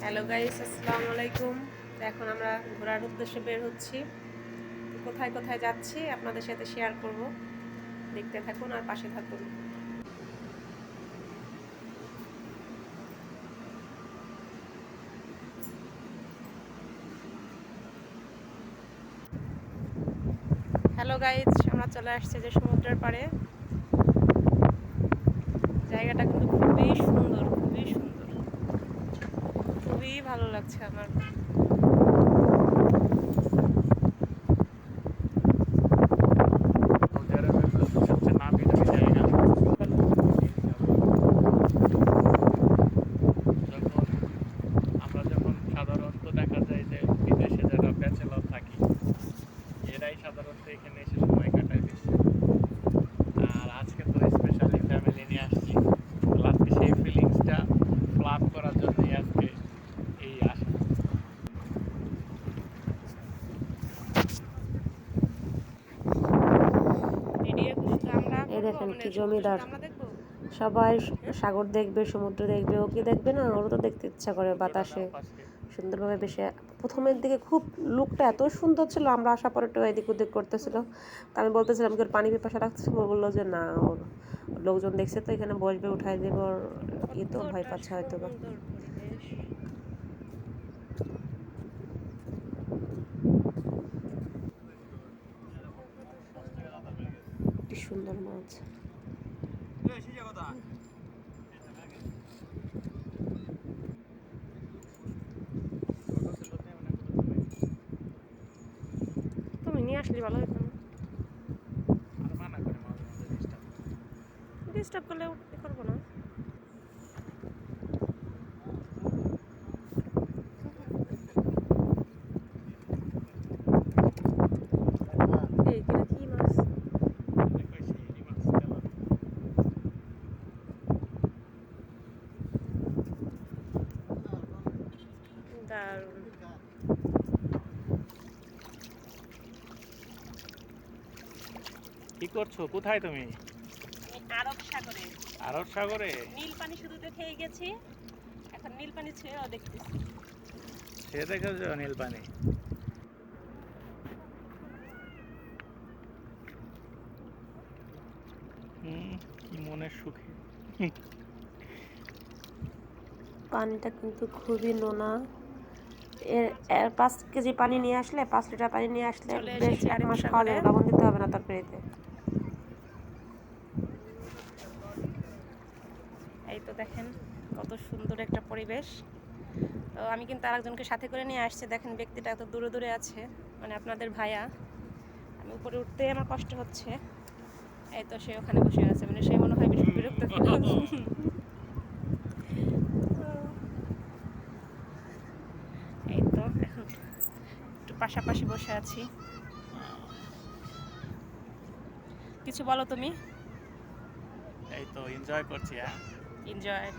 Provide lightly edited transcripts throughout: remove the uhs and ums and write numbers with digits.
Hello guys, আসসালামু আলাইকুম। এখন আমরা ঘোরার উদ্দেশ্যে বের হচ্ছি। কোথায় কোথায় যাচ্ছি আপনাদের সাথে শেয়ার করব। দেখতে থাকুন আর পাশে থাকুন। হ্যালো গাইস, আমরা চলে আসছি যে সমুদ্রের পাড়ে। জায়গাটা কিন্তু খুবই সুন্দর, খুবই সুন্দর, খুবই ভালো লাগছে আমার। সাধারণত দেখা যায় যে বিদেশে যারা ব্যাচেলর থাকি এরাই সাধারণত এখানে এসে সময় কাটায় বেশি। আর আজকে তো স্পেশালি ফ্যামিলি নিয়ে আসছি, আজকে সেই ফিলিংসটা ফ্লাপ করার জন্যই আজকে এই আসা। এই দেখেন কি জমিদার, সবাই সাগর দেখবে, সমুদ্র দেখবে, ও কি দেখবে না? ওরও তো দেখতে ইচ্ছা করে বাতাসে সুন্দরভাবে বেশি। প্রথমের দিকে খুব লুকটা এত সুন্দর ছিল, আমরা আসার পরে একটু এদিক ওদিক করতেছিল। তা আমি বলতেছিলাম কি ওর পানি পিপাসা রাখছে, ও বললো যে না, ওর লোকজন দেখছে তো এখানে বসবে, উঠাই দেব, ওর ইয়ে তো ভয় পাচ্ছে হয়তো বা। কি সুন্দর মাছ। তুমি নিয়ে আসলে ভালো হতো না, ডিস্টার্ব করলে করবো না। এই কিনা কি মাছ? দারুণ। কি করছো? কোথায় তুমি? আরব সাগরে। আরব সাগরে? নীল পানি শুধু দেখেই গেছি, এখন নীল পানি ছেড়েও দেখতেছি। সে দেখেছো নীল পানি? কি মনের সুখে। পানিটা কিন্তু খুবই নোনা। এর 5 কেজি পানি নিয়ে আসলে, 5 লিটার পানি নিয়ে আসলে বেশ 1 মাস খাওয়া যাবে, লবণ দিতে হবে না তরকারিতে। এই তো দেখেন কত সুন্দর একটা পরিবেশ। তো আমি কিন্তু আরেকজনকে সাথে করে নিয়ে আসছি, দেখেন ব্যক্তিটা এত দূরে দূরে আছে, মানে আপনাদের ভাইয়া। আমি উপরে উঠতে আমার কষ্ট হচ্ছে। এই তো সে ওখানে বসে আছে, মানে সে মনে হয় বেশি বিরক্ত ফিল। এই তো এখন একটু পাশাপাশি বসে আছি। কিছু বলো তুমি। এই তো এনজয় করছি। এনজয়।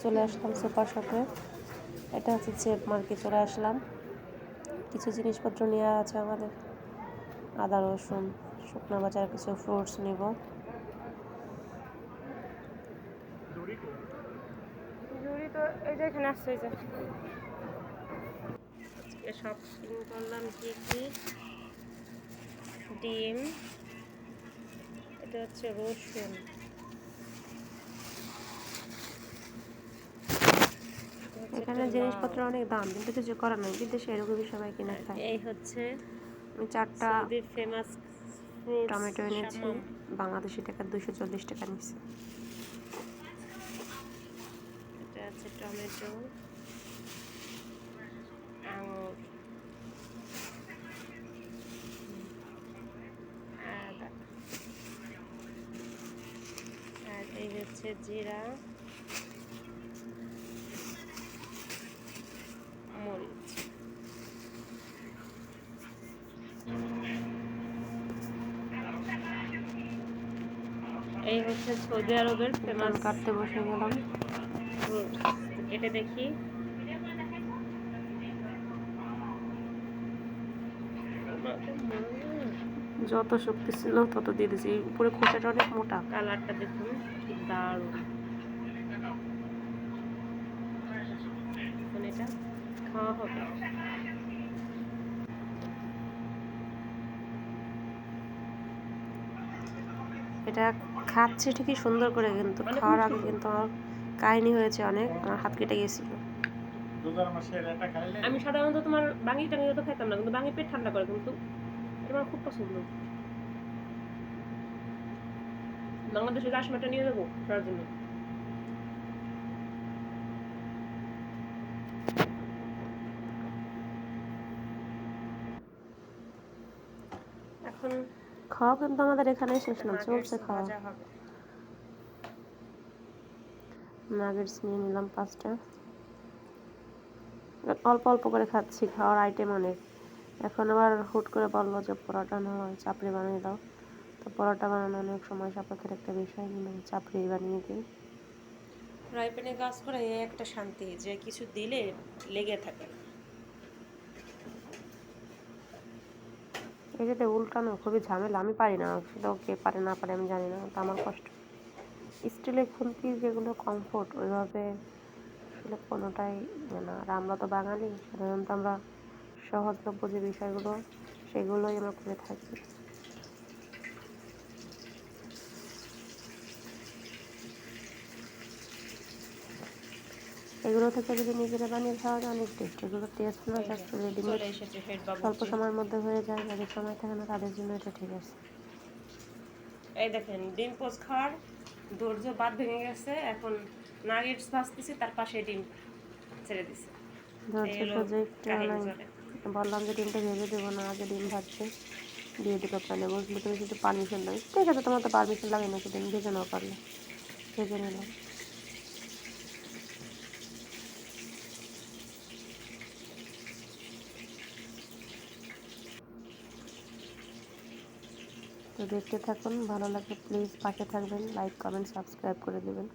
চলে আসলাম সুপার শপে। এটা হচ্ছে চেপ মার্কে চলে আসলাম। কিছু জিনিসপত্র নেওয়া আছে আমাদের, আদা রসুন, শুকনো বাজার, কিছু ফ্রুটস নিব। জুড়ি তো এই যে এখানে আসছে, এই যে আজকে শপিং করলাম কি কি, ডিম, এটা হচ্ছে রসুন, এখানে জিনিসপত্র অনেক দাম, কিন্তু কিছু করার নেই, বিদেশে এরকমই সবাই কিনে খায়। এই হচ্ছে আমি 4টা ফেমাস টমেটো এনেছি, বাংলাদেশি টাকা 240 টাকা নিচ্ছে। এটা আছে টমেটো, আঙুর, আদা, আর এই হচ্ছে জিরা, মরিচ। এই হচ্ছে সৌদি আরবের ফেমাস কাটতে বসে গেলাম ফ্রুটস। কেটে দেখি। যত শক্তি ছিল তত দিয়ে দিয়েছি, উপরে খোসাটা অনেক মোটা। কালারটা দেখুন কি দারুণ। এখন এটা খাওয়া হবে। এটা খাচ্ছি ঠিকই সুন্দর করে, কিন্তু খাওয়ার আগে কিন্তু আমার কাহিনী হয়েছে অনেক, আমার হাত কেটে গেছিল। আমি সাধারণত তোমার বাঙি টাঙি তো খাইতাম না, কিন্তু বাঙি পেট ঠান্ডা করে, কিন্তু এটা আমার খুব পছন্দ। বাংলাদেশে কাশ্মীরটা নিয়ে যাবো তার জন্য। এখন খাওয়া কিন্তু আমাদের এখানে শেষ না, চলছে খাওয়া। নাগেটস নিয়ে নিলাম 5টা। অল্প অল্প করে খাচ্ছি, খাওয়ার আইটেম অনেক। এখন আবার হুট করে বললো যে পরোটা না হয় চাপড়ি বানিয়ে দাও। তো পরোটা বানানো অনেক সময় সাপেক্ষের একটা বিষয়, কিন্তু চাপড়ি বানিয়ে দিই। ফ্রাই প্যানে কাজ করে এই একটা শান্তি যে কিছু দিলে লেগে থাকে। এই যে উল্টানো খুবই ঝামেলা, আমি পারি না, সেটা কে পারে না পারে আমি জানি না, তো আমার কষ্ট। স্টিলের খুন্তি যেগুলো কমফোর্ট, ওইভাবে আসলে কোনোটাই না। আর আমরা তো বাঙালি, সাধারণত আমরা সহজলভ্য যে বিষয়গুলো সেগুলোই আমরা করে থাকি। এগুলো থেকে যদি নিজেরা বানিয়ে খাওয়া যায় অনেক টেস্ট। এগুলো টেস্ট না, জাস্ট রেডিমেড স্বল্প সময়ের মধ্যে হয়ে যায়, যাদের সময় থাকে না তাদের জন্য এটা ঠিক আছে। এই দেখেন ডিম পোচ খাওয়ার ধৈর্য বাদ ভেঙে গেছে। এখন নাগেটস ভাজতেছি, তার পাশে ডিম ছেড়ে দিছি। বললাম যে ডিমটা ভেজে দেবো না, আগে ডিম ভাজছে দিয়ে দিল প্যানে। বুঝলি তুমি শুধু পারমিশন দাও, ঠিক আছে তোমার তো পারমিশন লাগে না, ডিম ভেজে নাও পারলে। ভেজে নিলাম। তো দেখতে থাকুন, ভালো লাগলে প্লিজ পাশে থাকবেন, লাইক কমেন্ট সাবস্ক্রাইব করে দেবেন।